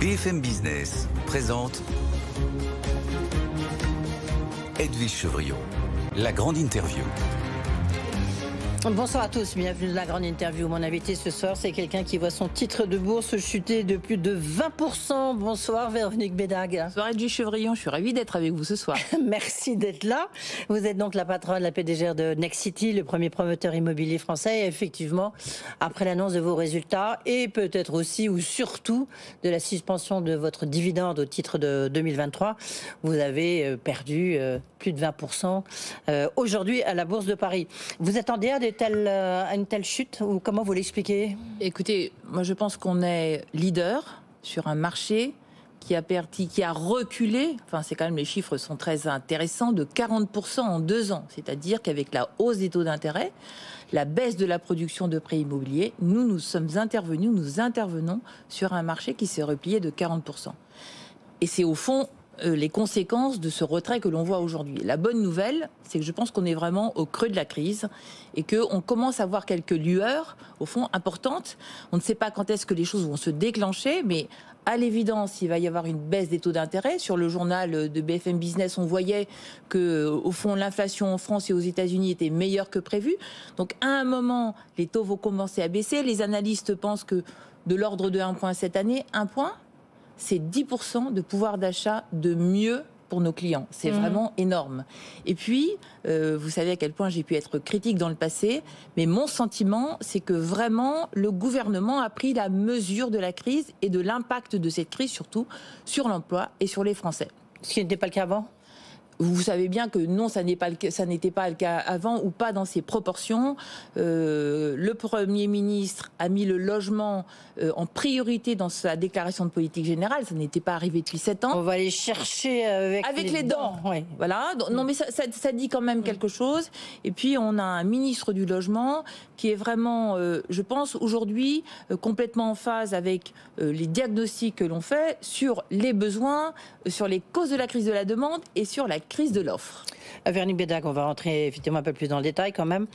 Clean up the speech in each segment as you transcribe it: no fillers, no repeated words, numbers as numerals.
BFM Business présente Edwige Chevrillon, la grande interview. Bonsoir à tous, bienvenue dans la grande interview. Mon invité ce soir, c'est quelqu'un qui voit son titre de bourse chuter de plus de 20%. Bonsoir Véronique Bédag. Bonsoir Edwige Chevrillon, je suis ravie d'être avec vous ce soir. Merci d'être là. Vous êtes donc la patronne, la PDG de Nexity, le premier promoteur immobilier français. Et effectivement, après l'annonce de vos résultats et peut-être aussi ou surtout de la suspension de votre dividende au titre de 2023, vous avez perdu plus de 20% aujourd'hui à la Bourse de Paris. Vous attendez à une telle chute ou comment vous l'expliquez? Écoutez, moi je pense qu'on est leader sur un marché qui a reculé, enfin c'est quand même, les chiffres sont très intéressants, de 40% en 2 ans. C'est-à-dire qu'avec la hausse des taux d'intérêt, la baisse de la production de prêts immobiliers, nous intervenons sur un marché qui s'est replié de 40%. Et c'est au fond les conséquences de ce retrait que l'on voit aujourd'hui. La bonne nouvelle, c'est que je pense qu'on est vraiment au creux de la crise et qu'on commence à voir quelques lueurs, au fond, importantes. On ne sait pas quand est-ce que les choses vont se déclencher, mais à l'évidence, il va y avoir une baisse des taux d'intérêt. Sur le journal de BFM Business, on voyait que, au fond, l'inflation en France et aux États-Unis était meilleure que prévu. Donc, à un moment, les taux vont commencer à baisser. Les analystes pensent que de l'ordre de 1 point cette année, 1 point, c'est 10% de pouvoir d'achat de mieux pour nos clients. C'est vraiment énorme. Et puis, vous savez à quel point j'ai pu être critique dans le passé, mais mon sentiment, c'est que vraiment, le gouvernement a pris la mesure de la crise et de l'impact de cette crise, surtout sur l'emploi et sur les Français. Ce qui n'était pas le cas avant? Vous savez bien que non, ça n'était pas le cas avant, ou pas dans ces proportions. Le Premier ministre a mis le logement en priorité dans sa déclaration de politique générale. Ça n'était pas arrivé depuis 7 ans. On va aller chercher avec les dents. Oui. Voilà. Non, mais ça dit quand même quelque chose. Et puis, on a un ministre du logement qui est vraiment, je pense, aujourd'hui, complètement en phase avec les diagnostics que l'on fait sur les besoins, sur les causes de la crise de la demande et sur la crise de l'offre. Véronique Bédag, on va rentrer effectivement un peu plus dans le détail quand même.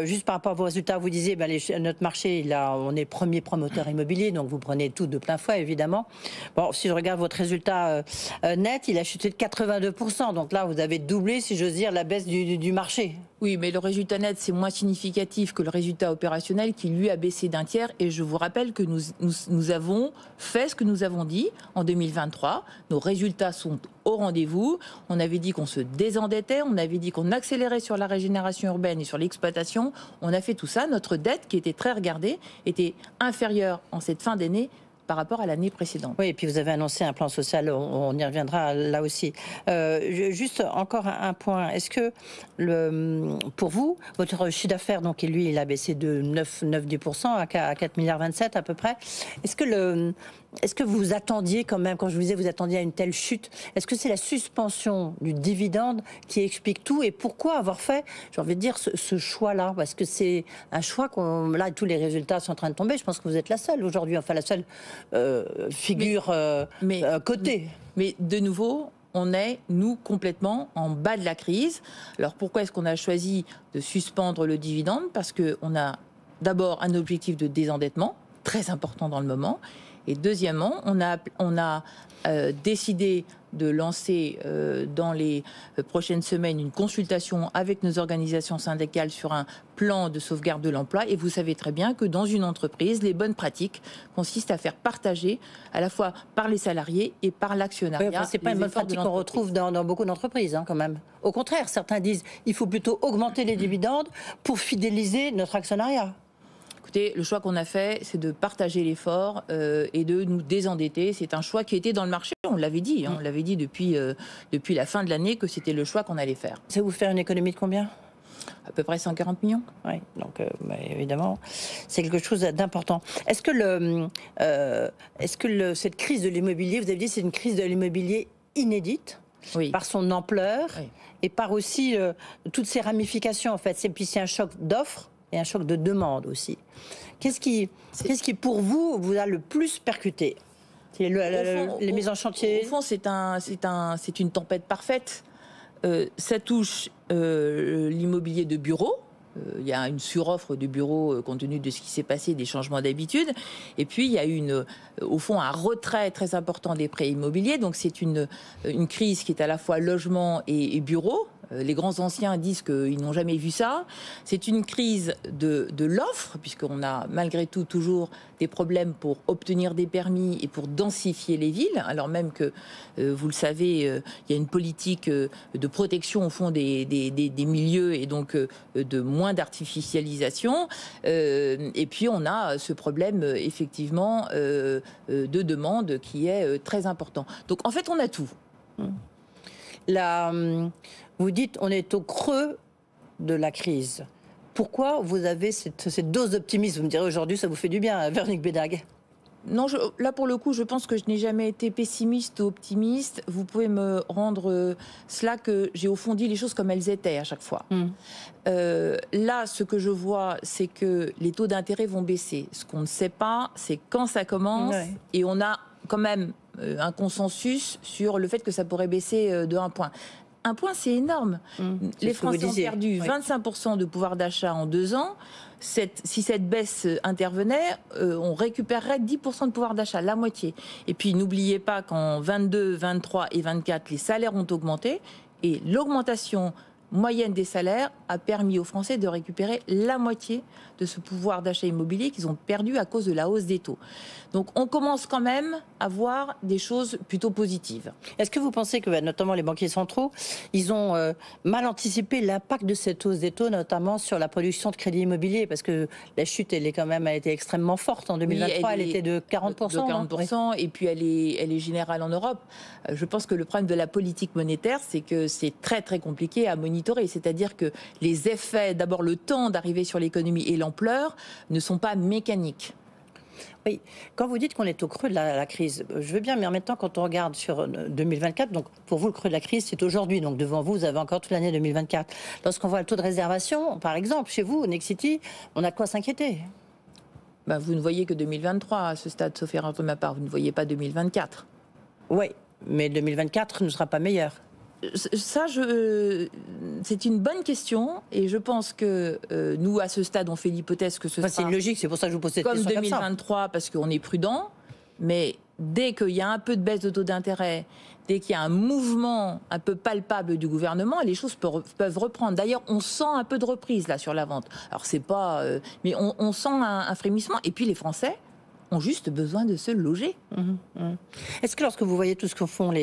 Juste par rapport à vos résultats, vous disiez notre marché, là, on est premier promoteur immobilier, donc vous prenez tout de plein fouet évidemment. Bon, si je regarde votre résultat net, il a chuté de 82%, donc là vous avez doublé, si j'ose dire, la baisse du marché. Oui, mais le résultat net, c'est moins significatif que le résultat opérationnel qui, lui, a baissé d'1 tiers. Et je vous rappelle que nous avons fait ce que nous avons dit en 2023. Nos résultats sont au rendez-vous. On avait dit qu'on se désendettait, on avait dit qu'on accélérait sur la régénération urbaine et sur l'exploitation. On a fait tout ça. Notre dette, qui était très regardée, était inférieure en cette fin d'année par rapport à l'année précédente. Oui, et puis vous avez annoncé un plan social, on y reviendra là aussi. Juste encore un point, est-ce que pour vous, votre chiffre d'affaires, donc lui, il a baissé de 9-10% à 4,27 milliards à peu près, est-ce que vous attendiez quand même, quand je vous disais vous attendiez à une telle chute, est-ce que c'est la suspension du dividende qui explique tout et pourquoi avoir fait, j'ai envie de dire, ce choix-là? Parce que c'est un choix là, tous les résultats sont en train de tomber, je pense que vous êtes la seule aujourd'hui, enfin la seule figure cotée. Mais de nouveau, on est, nous, complètement en bas de la crise. Alors pourquoi est-ce qu'on a choisi de suspendre le dividende? Parce qu'on a d'abord un objectif de désendettement, très important dans le moment. Et deuxièmement, on a décidé de lancer dans les prochaines semaines une consultation avec nos organisations syndicales sur un plan de sauvegarde de l'emploi. Et vous savez très bien que dans une entreprise, les bonnes pratiques consistent à faire partager à la fois par les salariés et par l'actionnariat. Oui, enfin, c'est pas une bonne pratique qu'on retrouve dans beaucoup d'entreprises, quand même. Au contraire, certains disent qu'il faut plutôt augmenter les dividendes pour fidéliser notre actionnariat. Écoutez, le choix qu'on a fait, c'est de partager l'effort et de nous désendetter. C'est un choix qui était dans le marché, on l'avait dit. On l'avait dit depuis la fin de l'année que c'était le choix qu'on allait faire. Ça va vous faire une économie de combien? À peu près 140 millions. Oui, donc évidemment, c'est quelque chose d'important. Est-ce que cette crise de l'immobilier, vous avez dit, c'est une crise de l'immobilier inédite, oui, par son ampleur, oui, et par aussi toutes ses ramifications en fait. Puis c'est un choc d'offres et un choc de demande aussi. Qu'est-ce qui pour vous a le plus percuté? Les mises en chantier? Au fond, c'est une tempête parfaite. Ça touche l'immobilier de bureau, il y a une suroffre de bureaux compte tenu de ce qui s'est passé, des changements d'habitude. Et puis, il y a au fond, un retrait très important des prêts immobiliers. Donc, c'est une crise qui est à la fois logement et bureaux. Les grands anciens disent qu'ils n'ont jamais vu ça. C'est une crise de l'offre, puisqu'on a malgré tout toujours des problèmes pour obtenir des permis et pour densifier les villes, alors même que, vous le savez, il y a une politique de protection au fond des milieux et donc de moins d'artificialisation. Et puis on a ce problème effectivement de demande qui est très important. Donc en fait on a tout. Vous dites on est au creux de la crise. Pourquoi vous avez cette dose d'optimisme? Vous me direz aujourd'hui ça vous fait du bien, Véronique Bédague. Non, là pour le coup, je pense que je n'ai jamais été pessimiste ou optimiste. Vous pouvez me rendre cela que j'ai au fond dit les choses comme elles étaient à chaque fois. Là, ce que je vois, c'est que les taux d'intérêt vont baisser. Ce qu'on ne sait pas, c'est quand ça commence. Ouais. Et on a quand même un consensus sur le fait que ça pourrait baisser de 1 point. 1 point, c'est énorme. Les Français ont perdu 25% de pouvoir d'achat en 2 ans. Si cette baisse intervenait, on récupérerait 10% de pouvoir d'achat, la moitié. Et puis, n'oubliez pas qu'en 22, 23 et 24, les salaires ont augmenté. Et l'augmentation moyenne des salaires a permis aux Français de récupérer la moitié de ce pouvoir d'achat immobilier qu'ils ont perdu à cause de la hausse des taux. Donc on commence quand même à voir des choses plutôt positives. Est-ce que vous pensez que, notamment les banquiers centraux, ils ont mal anticipé l'impact de cette hausse des taux, notamment sur la production de crédit immobilier? Parce que la chute, elle a été extrêmement forte en 2023, oui, elle était de 40%. De 40%, et puis elle est générale en Europe. Je pense que le problème de la politique monétaire, c'est que c'est très très compliqué à monitorer. C'est-à-dire que les effets, d'abord le temps d'arriver sur l'économie et l'ampleur, ne sont pas mécaniques. Oui, quand vous dites qu'on est au creux de la crise, je veux bien, mais en même temps, quand on regarde sur 2024, donc pour vous, le creux de la crise, c'est aujourd'hui. Donc devant vous, vous avez encore toute l'année 2024. Lorsqu'on voit le taux de réservation, par exemple, chez vous, au Nexity, on a de quoi s'inquiéter. Vous ne voyez que 2023 à ce stade, sauf erreur de ma part. Vous ne voyez pas 2024. Oui, mais 2024 ne sera pas meilleur. Ça, c'est une bonne question et je pense que nous, à ce stade, on fait l'hypothèse que ce sera... C'est logique, c'est pour ça que je vous pose cette question comme 2023, parce qu'on est prudent, mais dès qu'il y a un peu de baisse de taux d'intérêt, dès qu'il y a un mouvement un peu palpable du gouvernement, les choses peuvent reprendre. D'ailleurs, on sent un peu de reprise là sur la vente. Alors, c'est pas... mais on sent un frémissement. Et puis, les Français ont juste besoin de se loger. Est-ce que lorsque vous voyez tout ce que font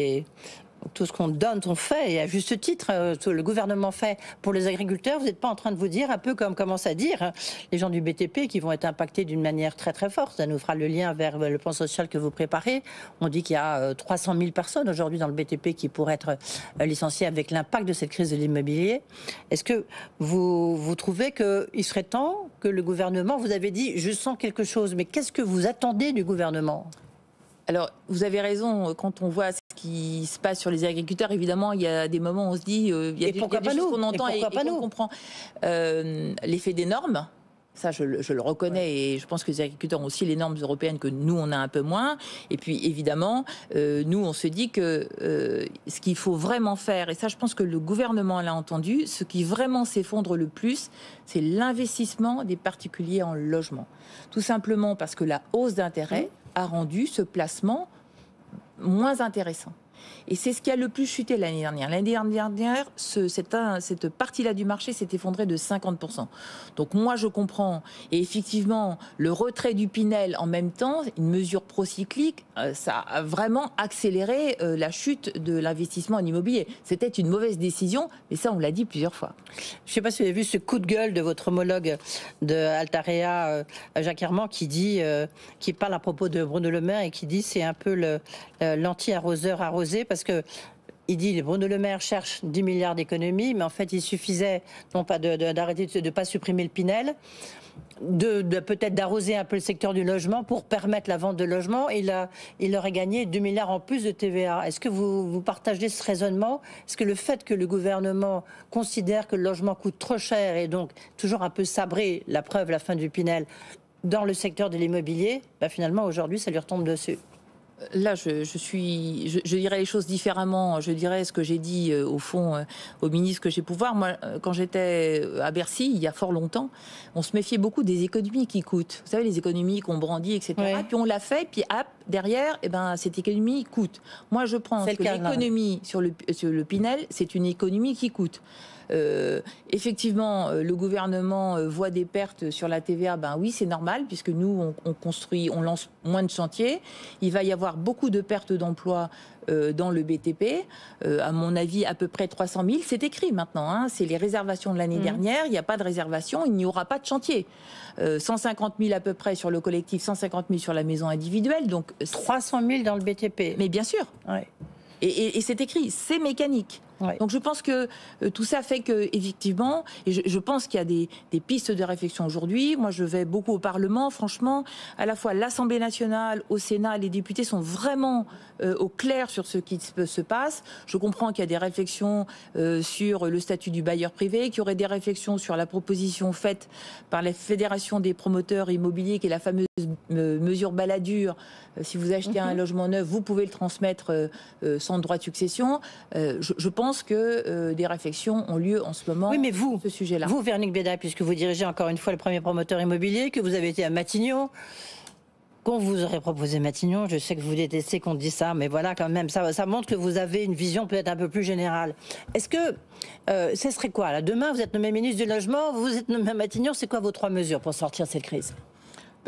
tout ce qu'on donne, on fait, et à juste titre, le gouvernement fait pour les agriculteurs, vous n'êtes pas en train de vous dire, un peu comme commence à dire les gens du BTP qui vont être impactés d'une manière très très forte. Ça nous fera le lien vers le plan social que vous préparez. On dit qu'il y a 300 000 personnes aujourd'hui dans le BTP qui pourraient être licenciées avec l'impact de cette crise de l'immobilier. Est-ce que vous trouvez qu'il serait temps que le gouvernement, vous avez dit, je sens quelque chose, mais qu'est-ce que vous attendez du gouvernement ? Alors, vous avez raison, quand on voit ce qui se passe sur les agriculteurs, évidemment, il y a des moments où on se dit, il y a des choses qu'on entend et qu'on comprend. L'effet des normes, ça je le reconnais, et je pense que les agriculteurs ont aussi les normes européennes que nous, on a un peu moins. Et puis, évidemment, nous, on se dit que ce qu'il faut vraiment faire, et ça, je pense que le gouvernement l'a entendu, ce qui vraiment s'effondre le plus, c'est l'investissement des particuliers en logement. Tout simplement parce que la hausse d'intérêt a rendu ce placement moins intéressant. Et c'est ce qui a le plus chuté l'année dernière. L'année dernière, cette partie-là du marché s'est effondrée de 50%. Donc moi, je comprends. Et effectivement, le retrait du Pinel en même temps, une mesure procyclique, ça a vraiment accéléré la chute de l'investissement en immobilier. C'était une mauvaise décision, mais ça, on l'a dit plusieurs fois. Je ne sais pas si vous avez vu ce coup de gueule de votre homologue de Altarea, Jacques Herman, qui parle à propos de Bruno Le Maire et qui dit c'est un peu l'anti-arroseur arrosé, parce que il dit Bruno Le Maire cherche 10 milliards d'économies, mais en fait il suffisait non pas d'arrêter de ne pas supprimer le Pinel, de peut-être d'arroser un peu le secteur du logement pour permettre la vente de logements. Il aurait gagné 2 milliards en plus de TVA. Est-ce que vous partagez ce raisonnement? Est-ce que le fait que le gouvernement considère que le logement coûte trop cher et donc toujours un peu sabré, la preuve, la fin du Pinel, dans le secteur de l'immobilier, finalement aujourd'hui ça lui retombe dessus? Là, je dirais les choses différemment. Je dirais ce que j'ai dit, au fond, au ministre que j'ai pu voir. Moi, quand j'étais à Bercy, il y a fort longtemps, on se méfiait beaucoup des économies qui coûtent. Vous savez, les économies qu'on brandit, etc. Ouais. Puis on l'a fait, puis derrière, cette économie coûte. Moi, je pense que l'économie sur le Pinel, c'est une économie qui coûte. Effectivement, le gouvernement voit des pertes sur la TVA. Ben oui, c'est normal, puisque nous, on lance moins de chantiers. Il va y avoir beaucoup de pertes d'emplois dans le BTP. À mon avis, à peu près 300 000. C'est écrit maintenant. Hein, c'est les réservations de l'année dernière. Il n'y a pas de réservation. Il n'y aura pas de chantier. 150 000 à peu près sur le collectif, 150 000 sur la maison individuelle. Donc 300 000 dans le BTP. Mais bien sûr. Ouais. Et c'est écrit. C'est mécanique. Ouais. Donc je pense que tout ça fait que, effectivement, et je pense qu'il y a des pistes de réflexion aujourd'hui. Moi, je vais beaucoup au Parlement. Franchement, à la fois l'Assemblée nationale, au Sénat, les députés sont vraiment au clair sur ce qui se passe. Je comprends qu'il y a des réflexions sur le statut du bailleur privé, qu'il y aurait des réflexions sur la proposition faite par la Fédération des promoteurs immobiliers, qui est la fameuse mesure Balladur. Si vous achetez un logement neuf, vous pouvez le transmettre sans droit de succession. Je pense que des réflexions ont lieu en ce moment. Oui, mais vous, sur ce sujet-là. Vous, Véronique Bédague, puisque vous dirigez encore une fois le premier promoteur immobilier, que vous avez été à Matignon, qu'on vous aurait proposé Matignon, je sais que vous détestez qu'on dise ça, mais voilà, quand même, ça montre que vous avez une vision peut-être un peu plus générale. Est-ce que ce serait quoi là? Demain, vous êtes nommé ministre du Logement, vous êtes nommé à Matignon, c'est quoi vos 3 mesures pour sortir de cette crise?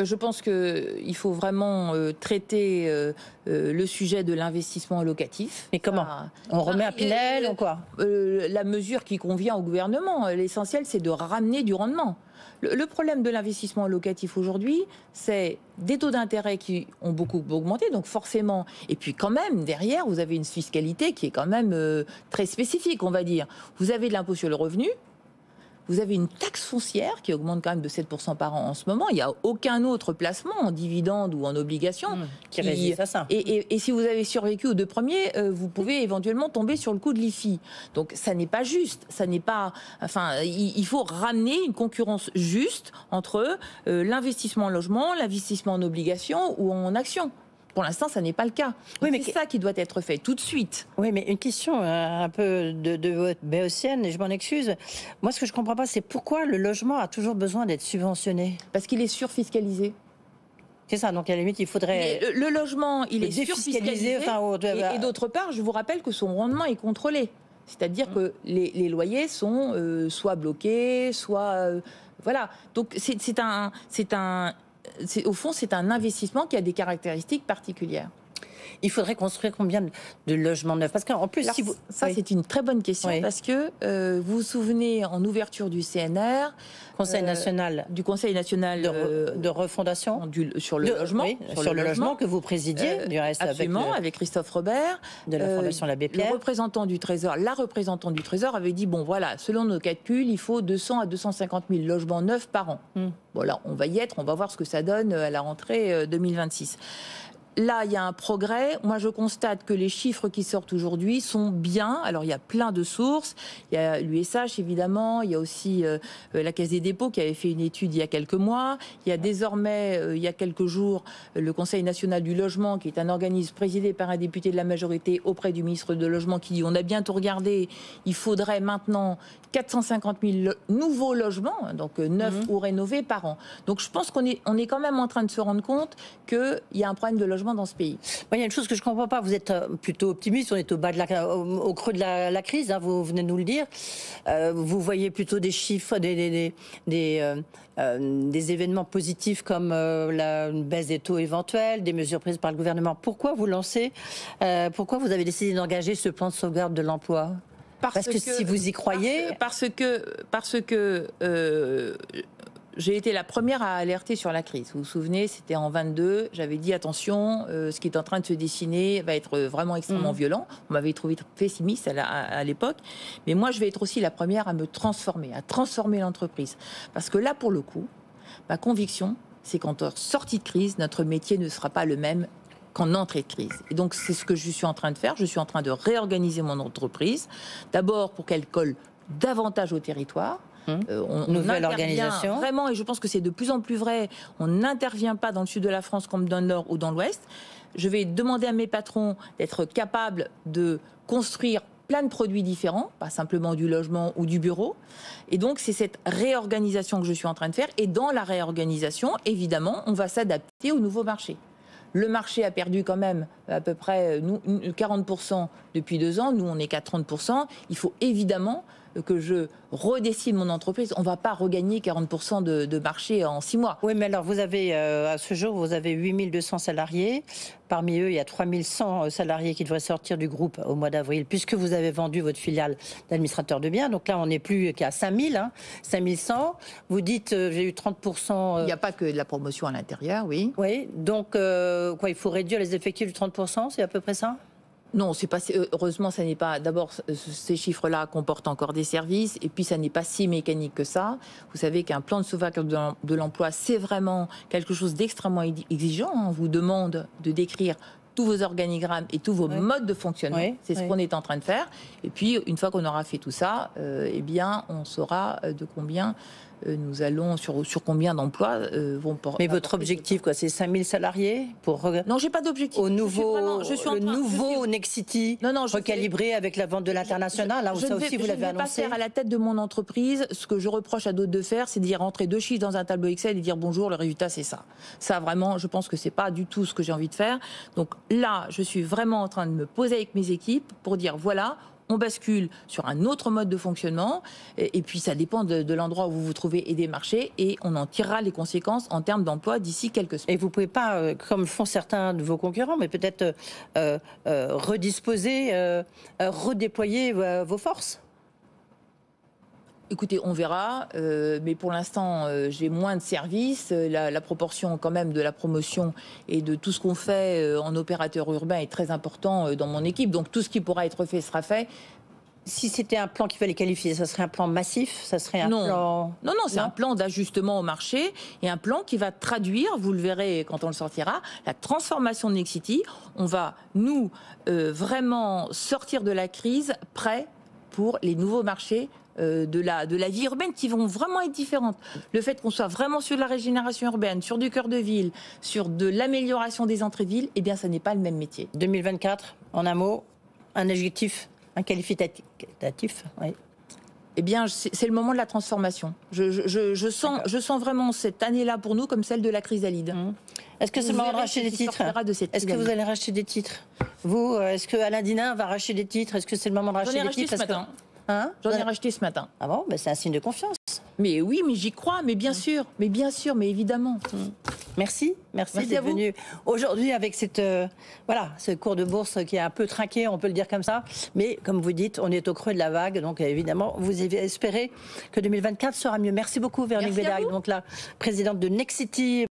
Je pense qu'il faut vraiment traiter le sujet de l'investissement locatif. Mais comment? On remet un Pinel ou quoi? La mesure qui convient au gouvernement. L'essentiel, c'est de ramener du rendement. Le problème de l'investissement locatif aujourd'hui, c'est des taux d'intérêt qui ont beaucoup augmenté, donc forcément. Et puis quand même, derrière, vous avez une fiscalité qui est quand même très spécifique, on va dire. Vous avez de l'impôt sur le revenu. Vous avez une taxe foncière qui augmente quand même de 7% par an en ce moment. Il n'y a aucun autre placement en dividende ou en obligation qui résiste à ça. Et si vous avez survécu aux 2 premiers, vous pouvez éventuellement tomber sur le coup de l'IFI. Donc ça n'est pas juste. Ça n'est pas. Enfin, il faut ramener une concurrence juste entre l'investissement en logement, l'investissement en obligation ou en action. Pour l'instant, ça n'est pas le cas. Oui, mais c'est ça qui doit être fait tout de suite. Oui, mais une question un peu de béotienne, et je m'en excuse. Moi, ce que je ne comprends pas, c'est pourquoi le logement a toujours besoin d'être subventionné? Parce qu'il est surfiscalisé. C'est ça, donc à la limite, il faudrait... Le logement, il est surfiscalisé. Et d'autre part, je vous rappelle que son rendement est contrôlé. C'est-à-dire que les loyers sont soit bloqués, soit... voilà. Donc au fond, c'est un investissement qui a des caractéristiques particulières. Il faudrait construire combien de logements neufs? Parce qu'en plus, alors, c'est une très bonne question, parce que vous vous souvenez, en ouverture du CNR, Conseil national du Conseil national de refondation sur le logement, sur le logement que vous présidiez, du reste avec Christophe Robert, de la Fondation l'Abbé Pierre. La représentante du Trésor avait dit bon voilà, selon nos calculs, il faut 200 à 250 000 logements neufs par an. Voilà, on va y être, on va voir ce que ça donne à la rentrée 2026. Là, il y a un progrès. Moi, je constate que les chiffres qui sortent aujourd'hui sont bien. Alors, il y a plein de sources. Il y a l'USH, évidemment. Il y a aussi la Caisse des dépôts qui avait fait une étude il y a quelques mois. Il y a désormais, il y a quelques jours, le Conseil national du logement, qui est un organisme présidé par un député de la majorité auprès du ministre de Logement, qui dit on a bientôt regardé, il faudrait maintenant 450 000 nouveaux logements, donc neufs ou rénovés par an. Donc, je pense qu'on est quand même en train de se rendre compte qu'il y a un problème de logement dans ce pays. Il y a une chose que je ne comprends pas, vous êtes plutôt optimiste, on est au creux de la crise, hein, vous venez de nous le dire. Vous voyez plutôt des chiffres, des événements positifs comme la baisse des taux éventuels, des mesures prises par le gouvernement. Pourquoi vous vous avez décidé d'engager ce plan de sauvegarde de l'emploi? Parce que si vous y croyez... Parce que j'ai été la première à alerter sur la crise. Vous vous souvenez, c'était en 22. J'avais dit attention, ce qui est en train de se dessiner va être vraiment extrêmement violent. On m'avait trouvé pessimiste à l'époque. Mais moi, je vais être aussi la première à me transformer, à transformer l'entreprise. Parce que là, pour le coup, ma conviction, c'est qu'en sortie de crise, notre métier ne sera pas le même qu'en entrée de crise. Et donc, c'est ce que je suis en train de faire. Je suis en train de réorganiser mon entreprise. D'abord, pour qu'elle colle davantage au territoire. Nouvelle organisation. Vraiment, et je pense que c'est de plus en plus vrai, on n'intervient pas dans le sud de la France comme dans le nord ou dans l'ouest. je vais demander à mes patrons d'être capables de construire plein de produits différents, pas simplement du logement ou du bureau. Et donc, c'est cette réorganisation que je suis en train de faire. Et dans la réorganisation, évidemment, on va s'adapter au nouveau marché. Le marché a perdu quand même à peu près 40% depuis 2 ans. Nous, on n'est qu'à 30%. Il faut évidemment que je redécide mon entreprise. On ne va pas regagner 40% de marché en 6 mois. Oui, mais alors vous avez, à ce jour, vous avez 8200 salariés. Parmi eux, il y a 3100 salariés qui devraient sortir du groupe au mois d'avril, puisque vous avez vendu votre filiale d'administrateur de biens. Donc là, on n'est plus qu'à 5000, 5100. Vous dites, j'ai eu 30%. Il n'y a pas que de la promotion à l'intérieur, oui. Oui, donc quoi, il faut réduire les effectifs de 30%, c'est à peu près ça? Non, c'est pas, heureusement, ça n'est pas. D'abord, ces chiffres-là comportent encore des services, et puis ça n'est pas si mécanique que ça. Vous savez qu'un plan de sauvegarde de l'emploi, c'est vraiment quelque chose d'extrêmement exigeant. On vous demande de décrire tous vos organigrammes et tous vos modes de fonctionnement. C'est ce qu'on est en train de faire. Et puis, une fois qu'on aura fait tout ça, eh bien, on saura de combien nous allons, sur combien d'emplois vont porter. Mais votre objectif, quoi, c'est 5000 salariés pour... Non, j'ai pas d'objectif. Au nouveau, Nexity, recalibré fais... avec la vente de l'international, là où ça aussi vous l'avez annoncé. Je ne vais pas faire à la tête de mon entreprise ce que je reproche à d'autres de faire, c'est d'y rentrer 2 chiffres dans un tableau Excel et dire bonjour, le résultat c'est ça. Ça vraiment, je pense que c'est pas du tout ce que j'ai envie de faire. Donc là, je suis vraiment en train de me poser avec mes équipes pour dire voilà, on bascule sur un autre mode de fonctionnement, et puis ça dépend de l'endroit où vous vous trouvez et des marchés, et on en tirera les conséquences en termes d'emploi d'ici quelques semaines. Et vous ne pouvez pas, comme font certains de vos concurrents, mais peut-être redisposer, redéployer vos forces? Écoutez, on verra, mais pour l'instant, j'ai moins de services. La proportion quand même de la promotion et de tout ce qu'on fait en opérateur urbain est très important dans mon équipe. Donc tout ce qui pourra être fait sera fait. Si c'était un plan qu'il fallait qualifier, ça serait un plan massif? Ça serait un plan... Non, c'est un plan d'ajustement au marché et un plan qui va traduire, vous le verrez quand on le sortira, la transformation de Nexity. On va, nous, vraiment sortir de la crise prêts pour les nouveaux marchés de la vie urbaine qui vont vraiment être différentes. Le fait qu'on soit vraiment sur de la régénération urbaine, sur du cœur de ville, sur de l'amélioration des entrées de ville, eh bien, ça n'est pas le même métier. 2024, en un mot, un adjectif, un qualificatif, oui. Eh bien, c'est le moment de la transformation. Je sens vraiment cette année-là pour nous comme celle de la chrysalide. Est-ce que c'est le moment de racheter des titres? Est-ce que vous allez racheter des titres? Vous, est-ce que Alain Dinin va racheter des titres? Est-ce que c'est le moment de racheter des titres? J'en ai racheté ce matin. Ah bon, c'est un signe de confiance. Mais oui, mais j'y crois, mais bien sûr, mais évidemment. Merci d'être venu aujourd'hui avec ce cours de bourse qui est un peu trinqué, on peut le dire comme ça. Mais comme vous dites, on est au creux de la vague, donc évidemment, vous espérez que 2024 sera mieux. Merci beaucoup, Véronique Bédag, donc la présidente de Nexity.